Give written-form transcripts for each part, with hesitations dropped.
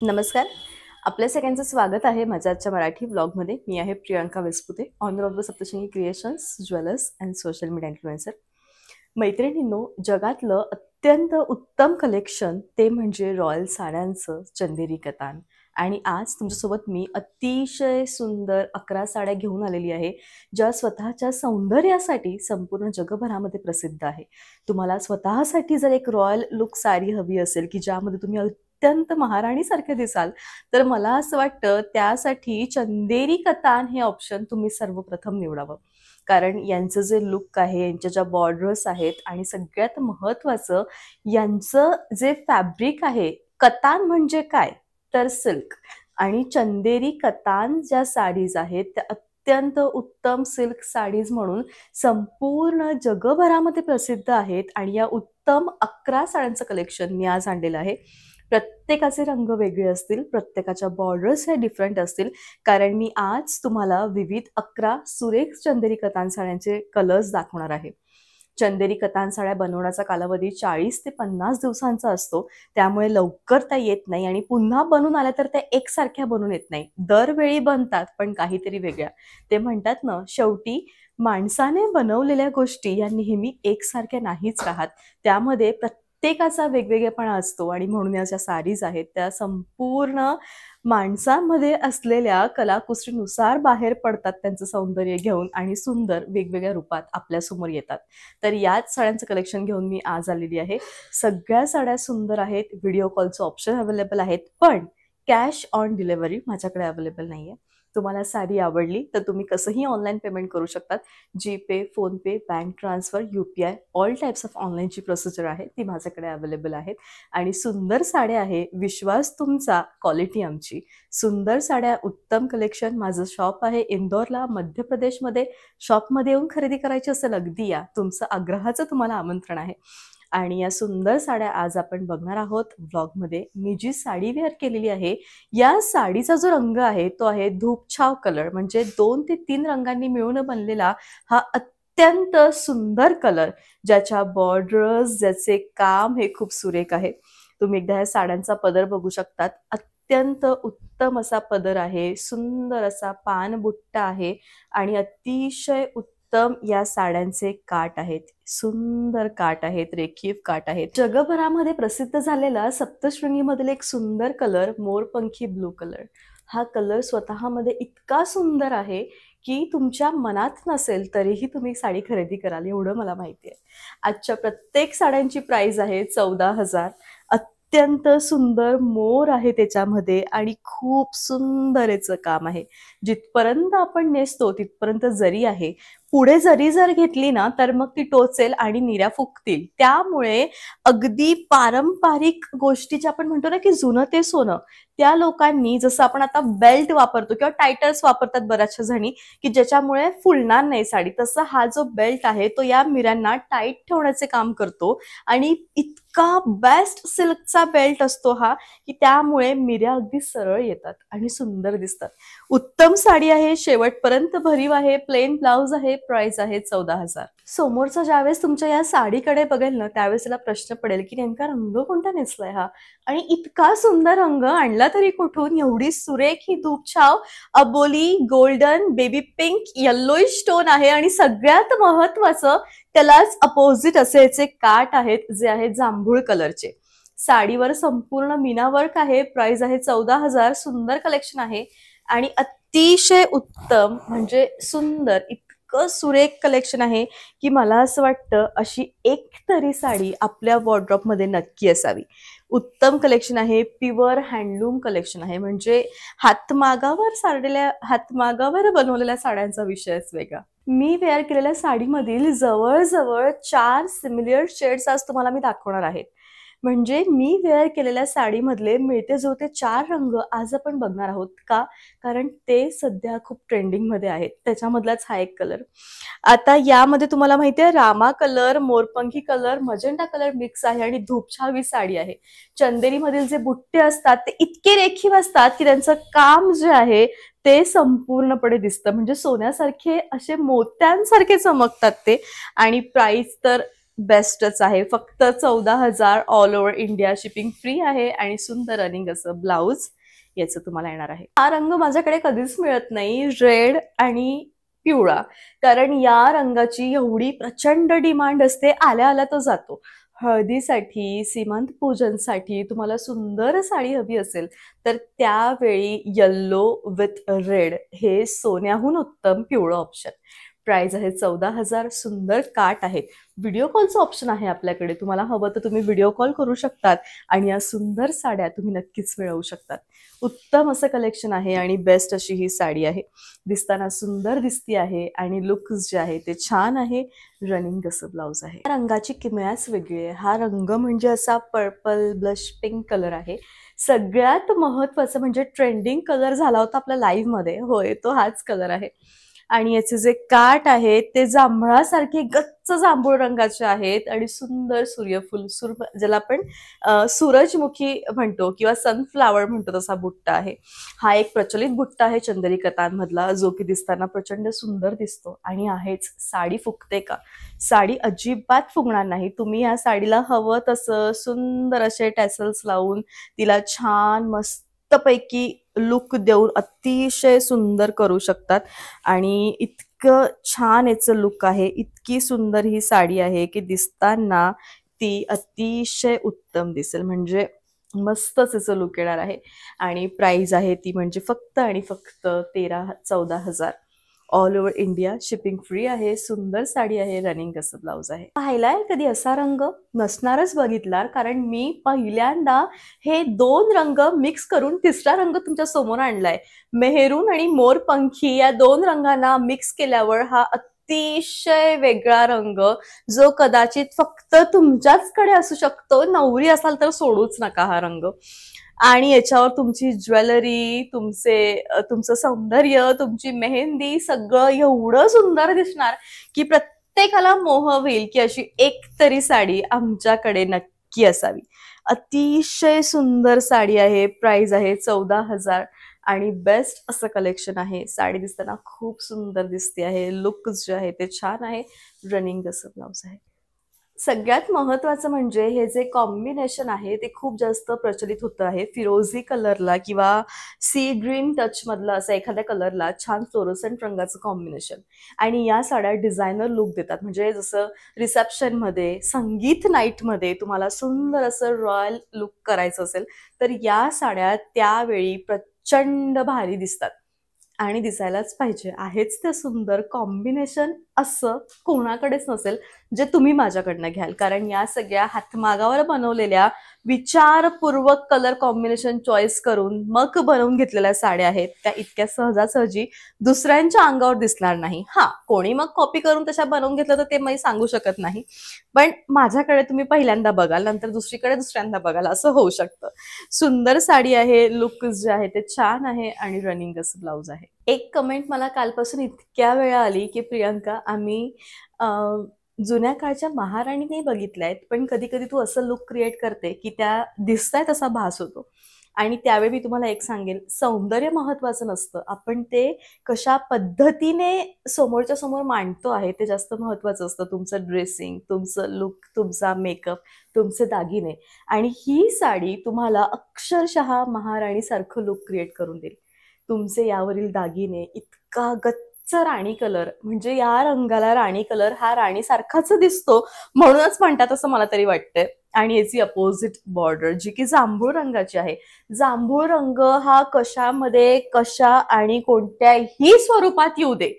नमस्कार. आपल्या सगळ्यांचं स्वागत आहे माझ्या आजच्या मराठी ब्लॉगमध्ये. मी आहे Priyanka Vesapute, owner of the Saptashrungi creations, jewellers and social media influencer. मैत्रिणींनो, जगातलं अत्यंत उत्तम कलेक्शन ते म्हणजे रॉयल साड्यांचं चंदेरी कतान. आणि आज तुमच्यासोबत मी अतिशय सुंदर 11 साड्या घेऊन आलेली आहे, ज्या स्वतःच्या सौंदर्यासाठी संपूर्ण जगभरामध्ये प्रसिद्ध आहे. तुम्हाला स्वतःसाठी जर एक रॉयल लुक साडी हवी असेल की ज्यामध्ये तुम्ही अत्यंत महाराणीसारखे दिसाल, तर मला असं वाटतं त्यासाठी चंदेरी कतान हे ऑप्शन तुम्ही सर्वप्रथम निवडावं. कारण यांचं जे लुक आहे, यांच्या ज्या बॉर्डर्स आहेत आणि सगळ्यात महत्त्वाचं यांचं जे फॅब्रिक आहे. कतान म्हणजे काय तर सिल्क, आणि चंदेरी कतान ज्या साडीज आहेत त्या अत्यंत उत्तम सिल्क साडीज म्हणून संपूर्ण जगभरामध्ये प्रसिद्ध आहेत. आणि या उत्तम 11 साड्यांचं कलेक्शन मी आज आणलेलं आहे. प्रत्येकाचे रंग वेगळे असतील, प्रत्येकाच्या बॉर्डर्स हे डिफरंट असतील, कारण मी आज तुम्हाला विविध 11 सुरेख चंदेरी कतान साड्यांचे कलर्स दाखवणार आहे. चंदेरी कतान साड्या बनवण्याचा कालावधी 40 ते 50 दिवसांचा असतो, त्यामुळे लवकर त्या येत नाही आणि पुन्हा बनून आल्या तर त्या एकसारख्या बनून येत नाही. दरवेळी बनतात पण काहीतरी वेगळ्या. ते म्हणतात ना, शेवटी माणसाने बनवलेल्या गोष्टी या नेहमी एकसारख्या नाहीच राहत. त्यामध्ये प्रत्येकाचा वेगवेगळेपणा असतो आणि म्हणून या ज्या साडीज आहेत त्या संपूर्ण माणसांमध्ये असलेल्या कलाकुसरीनुसार बाहेर पडतात, त्यांचं सौंदर्य घेऊन, आणि सुंदर वेगवेगळ्या रूपात आपल्यासमोर येतात. तर याच साड्यांचं कलेक्शन घेऊन मी आज आलेली आहे. सगळ्या साड्या सुंदर आहेत. व्हिडिओ कॉलचं ऑप्शन अवेलेबल आहेत, पण कॅश ऑन डिलिव्हरी माझ्याकडे अवेलेबल नाही आहे. तुम्हाला साडी आवडली तर तुम्ही कसंही ऑनलाईन पेमेंट करू शकतात. GPay, PhonePe, bank transfer, UPI, all types of ऑनलाईनची प्रोसिजर आहे ती माझ्याकडे अवेलेबल आहेत. आणि सुंदर साड्या आहे, विश्वास तुमचा, क्वालिटी आमची. सुंदर साड्या, उत्तम कलेक्शन. माझं शॉप आहे इंदोरला, मध्य प्रदेशमध्ये. शॉपमध्ये येऊन खरेदी करायची असेल अगदी या, तुमचं आग्रहाचं तुम्हाला आमंत्रण आहे. आणि या सुंदर साड्या आज आपण बघणार आहोत व्लॉगमध्ये. मी जी साडी वेअर केलेली आहे या साडीचा जो रंग आहे तो आहे धूपछाव कलर, म्हणजे 2 ते 3 रंगांनी मिळून बनलेला हा अत्यंत सुंदर कलर, ज्याच्या बॉर्डर्स, ज्याचे काम हे खूप सुरेख आहे. तुम्ही एकदा या साड्यांचा पदर बघू शकतात. अत्यंत उत्तम असा पदर आहे, सुंदर असा पानबुट्टा आहे आणि अतिशय उत्तम या साड्यांचे काठ आहेत. सुंदर काठ आहेत, रेखीव काठ आहेत. जगभरामध्ये प्रसिद्ध झालेला सप्तशृंगीमधील एक सुंदर कलर मोरपंखी ब्लू कलर. हा कलर स्वतःमध्ये इतका सुंदर आहे की तुमच्या मनात नसेल तरीही तुम्ही साडी खरेदी कराल, एवढं मला माहिती आहे. आजच्या प्रत्येक साड्यांची प्राइस आहे 14,000. अत्यंत सुंदर मोर आहे त्याच्यामध्ये आणि खूप सुंदर याचं काम आहे. जिथपर्यंत आपण नेसतो तिथपर्यंत जरी आहे. पुढे जरी जर घेतली ना तर मग ती टोचेल आणि निऱ्या फुकतील. त्यामुळे अगदी पारंपरिक गोष्टी ज्या आपण म्हणतो ना की जुनं ते सोनं, त्या लोकांनी जसं आपण आता बेल्ट वापरतो किंवा टायटल्स वापरतात बऱ्याचशा जणी की ज्याच्यामुळे फुलणार नाही साडी, तसं हा जो बेल्ट आहे तो या मिऱ्यांना टाईट ठेवण्याचे काम करतो. आणि इतका बेस्ट सिल्कचा बेल्ट असतो हा की त्यामुळे मिऱ्या अगदी सरळ येतात आणि सुंदर दिसतात. उत्तम साडी आहे, शेवटपर्यंत भरीव आहे, प्लेन ब्लाउज आहे, प्राइस आहे 14,000. समोरचा ज्यावेळेस तुमच्या या साडीकडे बघेल ना त्यावेळेस त्याला प्रश्न पडेल की नेमका रंग कोणता नेसलाय हा, आणि इतका सुंदर रंग आणला तरी कुठून. एवढी सुरेख ही धूपछाव अबोली, golden, baby pink, yellowish tone आहे आणि सगळ्यात महत्वाचं त्यालाच अपोजिट असे याचे काठ आहेत जे आहेत जांभूळ कलरचे. साडीवर संपूर्ण मीना वर्क आहे, प्राइस आहे 14,000. सुंदर कलेक्शन आहे आणि अतिशय उत्तम, म्हणजे सुंदर, इतकं सुरेख कलेक्शन आहे की मला असं वाटतं अशी एक तरी साडी आपल्या वॉर्डरोबमध्ये नक्की असावी. उत्तम कलेक्शन आहे, प्युअर हँडलूम कलेक्शन आहे, म्हणजे हातमागावर बनवलेल्या साड्यांचा विषयच वेगळा. मी वेअर केलेल्या साडीमधील जवळजवळ 4 सिमिलर शेड्स आज तुम्हाला मी दाखवणार आहे. म्हणजे मी वेअर केलेल्या साडीमधले मिळते जुळते 4 रंग आज आपण बघणार आहोत. का? कारण ते सध्या खूप ट्रेंडिंगमध्ये आहेत. त्याच्यामधलाच हा एक कलर. आता यामध्ये तुम्हाला माहिती आहे रामा कलर, मोरपंखी कलर, मजेंटा कलर मिक्स आहे आणि धूपछावी साडी आहे. चंदेरीमधील जे बुट्टे असतात ते इतके रेखीव असतात की त्यांचं काम जे आहे ते संपूर्णपणे दिसतं, म्हणजे सोन्यासारखे, असे मोत्यांसारखे चमकतात ते. आणि प्राइस तर बेस्टच आहे. फक्त 14,000 all over India, shipping free आहे आणि सुंदर रनिंग असं ब्लाऊज याचं तुम्हाला येणार आहे. हा रंग माझ्याकडे कधीच मिळत नाही, रेड आणि पिवळा, कारण या रंगाची एवढी प्रचंड डिमांड असते, आल्या आल्या तो जातो. हळदीसाठी, सीमंत पूजनसाठी तुम्हाला सुंदर साडी हवी असेल तर त्यावेळी येल्लो विथ रेड हे सोन्याहून उत्तम पिवळं ऑप्शन. प्राइस आहे 14,000. सुंदर काट आहेत. व्हिडिओ कॉलचं ऑप्शन आहे आपल्याकडे. तुम्हाला हवं तर तुम्ही व्हिडिओ कॉल करू शकतात आणि या सुंदर साड्या तुम्ही नक्कीच मिळवू शकतात. उत्तम असं कलेक्शन आहे आणि बेस्ट अशी ही साडी आहे. दिसताना सुंदर दिसती आहे आणि लुक्स जे आहे ते छान आहे. रनिंग असं ब्लाऊज आहे. या रंगाची किमयाच वेगळी आहे. हा रंग म्हणजे असा पर्पल ब्लश पिंक कलर आहे. सगळ्यात महत्वाचं म्हणजे ट्रेंडिंग कलर झाला होता आपल्या लाईव्ह मध्ये, होय तो हाच कलर आहे. आणि याचे जे काट आहेत ते जांभळासारखे गच्च जांभूळ रंगाचे आहेत आणि सुंदर सूर्यफूल ज्याला आपण सूरजमुखी म्हणतो किंवा सनफ्लावर म्हणतो तसा बुट्टा आहे. हा एक प्रचलित बुट्टा आहे चंदेरी कथांमधला, जो की दिसताना प्रचंड सुंदर दिसतो. आणि आहेच, साडी फुगते का? साडी अजिबात फुगणार नाही. तुम्ही या साडीला हवं तसं सुंदर असे टॅसल्स लावून तिला छान मस्तपैकी लुक देऊन अतिशय सुंदर करू शकतात. आणि इतकं छान याचं लुक आहे, इतकी सुंदर ही साडी आहे की दिसताना ती अतिशय उत्तम दिसेल. म्हणजे मस्तच याचं लुक येणार आहे. आणि प्राइस आहे ती म्हणजे फक्त आणि फक्त 14,000 all over India, shipping free आहे. सुंदर साडी आहे. रनिंग असं ब्लाऊज आहे. पाहिलाय कधी असा रंग? नसणारच बघितला, कारण मी पहिल्यांदा हे दोन रंग मिक्स करून तिसरा रंग तुमच्या समोर आणलाय. मेहरून आणि मोरपंखी या दोन रंगांना मिक्स केल्यावर हा अतिशय वेगळा रंग, जो कदाचित फक्त तुमच्याचकडे असू शकतो. नवरी असाल तर सोडूच नका हा रंग. आणि याच्यावर तुमची ज्वेलरी, तुमचं सौंदर्य, तुमची मेहंदी सगळं एवढं सुंदर दिसणार की प्रत्येकाला मोह होईल की अशी एक तरी साडी आमच्याकडे नक्की असावी. अतिशय सुंदर साडी आहे. प्राइस आहे 14,000 आणि बेस्ट असं कलेक्शन आहे. साडी दिसताना खूप सुंदर दिसते आहे. लुक जे आहे ते छान आहे. रनिंग असं ब्लाऊज आहे. सगळ्यात महत्वाचं म्हणजे हे जे कॉम्बिनेशन आहे ते खूप जास्त प्रचलित होतं आहे. फिरोझी कलरला किंवा सी ग्रीन टच मधला असं एखाद्या कलरला छान फ्लोरोसंट रंगाचं कॉम्बिनेशन. आणि या साड्या डिझायनर लुक देतात. म्हणजे जसं रिसेप्शनमध्ये, संगीत नाईटमध्ये तुम्हाला सुंदर असं रॉयल लुक करायचं असेल तर या साड्या त्यावेळी प्रचंड भारी दिसतात आणि दिसायलाच पाहिजे. आहेच ते सुंदर कॉम्बिनेशन असं कोणाकडेच नसेल जे तुम्ही माझ्याकडनं घ्याल, कारण या सगळ्या हातमागावर बनवलेल्या विचारपूर्वक कलर कॉम्बिनेशन चॉईस करून मग बनवून घेतलेल्या साड्या आहेत. त्या इतक्या सहजासहजी दुसऱ्यांच्या अंगावर दिसणार नाही. हा, कोणी मग कॉपी करून तशा बनवून घेतलं तर ते मी सांगू शकत नाही, पण माझ्याकडे तुम्ही पहिल्यांदा बघाल, नंतर दुसरीकडे दुसऱ्यांदा बघाल, असं होऊ शकतं. सुंदर साडी आहे. लुक जे आहे ते छान आहे आणि रनिंग असं ब्लाऊज आहे. एक कमेंट मला कालपासून इतक्या वेळा आली की प्रियंका, आम्ही जुन्या काळच्या महाराणी नाही बघितल्यात, पण कधी कधी तू असं लुक क्रिएट करते की त्या दिसताय तसा भास होतो. आणि त्यावेळी मी तुम्हाला एक सांगेल, सौंदर्य महत्वाचं नसतं, आपण ते कशा पद्धतीने समोरच्या समोर मांडतो आहे ते जास्त महत्वाचं असतं. तुमचं ड्रेसिंग, तुमचं लुक, तुमचा मेकअप, तुमचे दागिने. आणि ही साडी तुम्हाला अक्षरशः महाराणीसारखं लुक क्रिएट करून देईल. तुमचे यावरील दागिने, इतका गच्च राणी कलर, म्हणजे या रंगाला राणी कलर हा राणीसारखाच दिसतो, म्हणूनच म्हणतात असं मला तरी वाटतंय. आणि याची अपोजिट बॉर्डर जी की जांभूळ रंगाची आहे. जांभूळ रंग हा कशामध्ये, कशा आणि कोणत्याही स्वरूपात येऊ दे,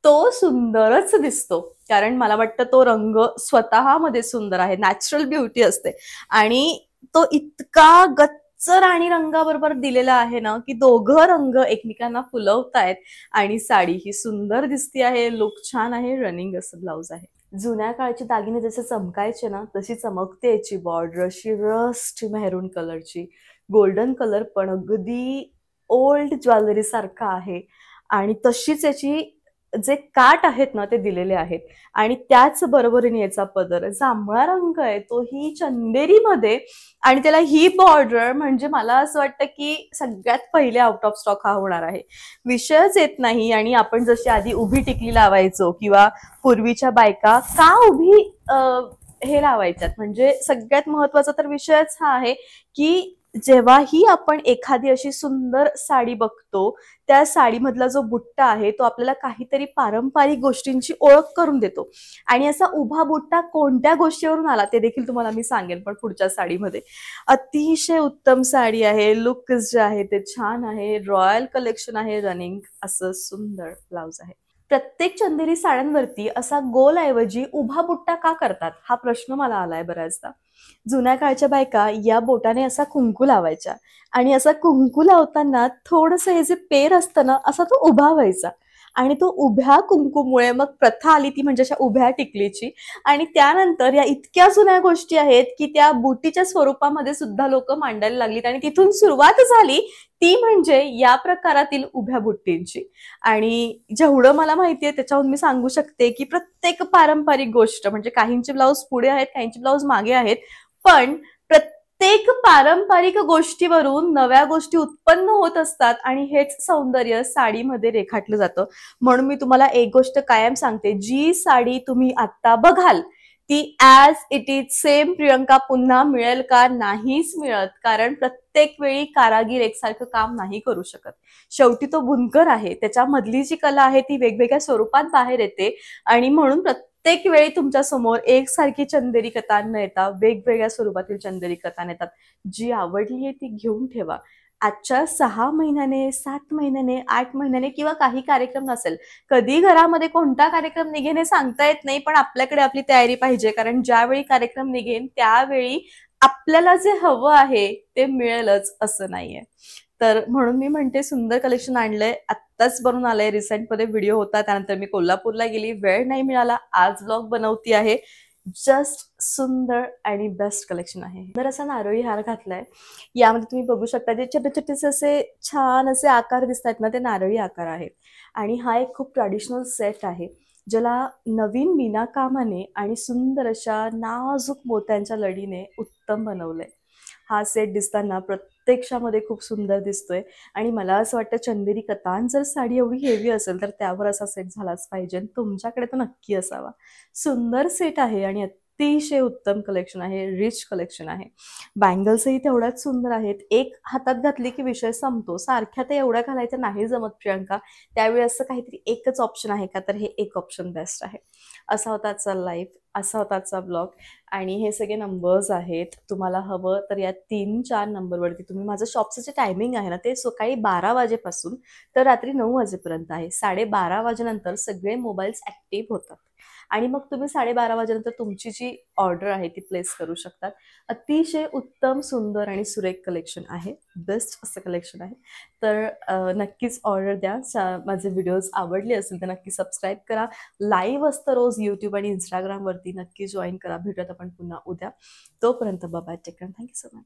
तो सुंदरच दिसतो. कारण मला वाटतं तो रंग स्वतःमध्ये सुंदर आहे, नॅचरल ब्युटी असते. आणि तो इतका गच्च राणी रंगाबरोबर दिलेला आहे ना की दोघं रंग एकमेकांना फुलवतायत आणि साडी ही सुंदर दिसती आहे. लुक छान आहे. रनिंग असं ब्लाऊज आहे. जुन्या काळचे दागिने जसे चमकायचे ना तशी चमकते याची बॉर्डर, अशी रस्ट मेहरून कलरची. गोल्डन कलर पण अगदी ओल्ड ज्वेलरी सारखा आहे. आणि तशीच याची जे काट आहेत ना ते दिलेले आहेत. आणि त्याच बरोबरीने याचा पदर जांभळा रंग आहे, तोही चंदेरीमध्ये, आणि त्याला ही बॉर्डर. म्हणजे मला असं वाटतं की सगळ्यात पहिले आउट ऑफ स्टॉक हा होणार आहे, विषयच येत नाही. आणि आपण जशी आधी उभी टिकली लावायचो किंवा पूर्वीच्या बायका का उभी हे लावायच्यात. म्हणजे सगळ्यात महत्वाचा तर विषयच हा आहे की जेव्हाही आपण एखादी अशी सुंदर साडी बघतो, त्या साडीमधला जो बुट्टा आहे तो आपल्याला काहीतरी पारंपरिक गोष्टींची ओळख करून देतो. आणि असा उभा बुट्टा कोणत्या गोष्टीवरून आला ते देखील तुम्हाला मी सांगेन पण पुढच्या साडीमध्ये. अतिशय उत्तम साडी आहे, लुक जे आहे ते छान आहे, रॉयल कलेक्शन आहे, रनिंग असं सुंदर ब्लाउज आहे. प्रत्येक चंदेरी साड्यांवरती असा गोल ऐवजी उभा बुट्टा का करतात हा प्रश्न मला आलाय बऱ्याचदा. जुन्या काळच्या बायका या बोटाने असा कुंकू लावायच्या आणि असा कुंकू लावताना थोडस हे जे पेर असतं ना असा तो उभा व्हायचा आणि तो उभ्या कुंकूमुळे मग प्रथा आली ती म्हणजे अशा उभ्या टिकलीची. आणि त्यानंतर या इतक्या जुन्या गोष्टी आहेत की त्या बुटीच्या स्वरूपामध्ये सुद्धा लोक मांडायला लागलीत आणि तिथून सुरुवात झाली ती म्हणजे या प्रकारातील उभ्या बुट्टींची. आणि जेवढं मला माहितीये त्याच्याहून मी सांगू शकते की प्रत्येक पारंपरिक गोष्ट म्हणजे काहींचे ब्लाऊज पुढे आहेत, काहींचे ब्लाऊज मागे आहेत, पण प्रत्येक पारंपरिक गोष्टीवरून नव्या गोष्टी उत्पन्न होत असतात आणि हेच सौंदर्य साडीमध्ये रेखाटलं जातं. म्हणून मी तुम्हाला एक गोष्ट कायम सांगते, जी साडी तुम्ही आता बघाल ती as it is same Priyanka पुन्हा मिळेल का? नाहीच मिळत. कारण प्रत्येक वेळी कारागीर एकसारखं काम नाही करू शकत. शेवटी तो बुनकर आहे, त्याच्यामधली जी कला आहे ती वेगवेगळ्या स्वरूपात बाहेर येते आणि म्हणून प्रत्येक वेळी तुमच्या समोर एकसारखी चंदेरी कतान न येता वेगवेगळ्या स्वरूपातील चंदेरी कतान येतात. जी आवडली आहे ती घेऊन ठेवा. आजच्या 6 महिन्याने, 7 महिन्याने, 8 महिन्याने किंवा काही कार्यक्रम नसेल, कधी घरामध्ये कोणता कार्यक्रम निघेन हे सांगता येत नाही, पण आपल्याकडे आपली तयारी पाहिजे. कारण ज्यावेळी कार्यक्रम निघेन त्यावेळी आपल्याला जे हवं आहे ते मिळेलच असं नाहीये. तर म्हणून मी म्हणते सुंदर कलेक्शन आणलंय, आत्ताच बनवून आलंय, रिसेंटमध्ये व्हिडिओ होता, त्यानंतर मी कोल्हापूरला गेली, वेळ नाही मिळाला, आज ब्लॉग बनवती आहे. जस्ट सुंदर आणि बेस्ट कलेक्शन आहे. तर असा नारळी हार घातलाय, यामध्ये तुम्ही बघू शकता जे छोटे छोटेसे असे छान असे आकार दिसत आहेत ना ते नारळी आकार आहेत. आणि हा एक खूप ट्रॅडिशनल सेट आहे ज्याला नवीन मीनाकामाने आणि सुंदर अशा नाजूक मोत्यांच्या लढीने उत्तम बनवलंय. हा सेट दिसताना प्रत्यक्षामध्ये खूप सुंदर दिसतोय आणि मला असं वाटतं चंदेरी कतान जर साडी एवढी हेवी असेल तर त्यावर असा सेट झालाच पाहिजे. तुमच्याकडे तो नक्की असावा. सुंदर सेट आहे आणि अतिशय उत्तम कलेक्शन आहे, रिच कलेक्शन आहे. बँगल्सही तेवढ्याच सुंदर आहेत. एक हातात घातली की विषय संपतो. सारख्या ते एवढ्या घालायच्या नाही जमत प्रियंका, त्यावेळी असं काहीतरी एकच ऑप्शन आहे का, तर हे एक ऑप्शन बेस्ट आहे. असा होता आजचा लाईव्ह, असा होता आजचा ब्लॉग. आणि हे सगळे नंबर्स आहेत. तुम्हाला हवं तर या 3-4 नंबरवरती तुम्ही, माझं शॉपचं जे टायमिंग आहे ना ते सकाळी 12 वाजेपासून तर रात्री 9 वाजेपर्यंत आहे. 12:30 वाजेनंतर सगळे मोबाईल्स ॲक्टिव्ह होतात आणि मग तुम्ही 12:30 वाजेनंतर तुमची जी ऑर्डर आहे ती प्लेस करू शकतात. अतिशय उत्तम, सुंदर आणि सुरेख कलेक्शन आहे. बेस्ट असं कलेक्शन आहे. तर नक्कीच ऑर्डर द्या. माझे व्हिडिओज आवडले असतील तर नक्की सबस्क्राईब करा. लाईव्ह असतं रोज यूट्यूब आणि इंस्टाग्रामवरती, नक्की जॉईन करा. भेटूयात आपण पुन्हा उद्या. तोपर्यंत bye, take care, thank you so much.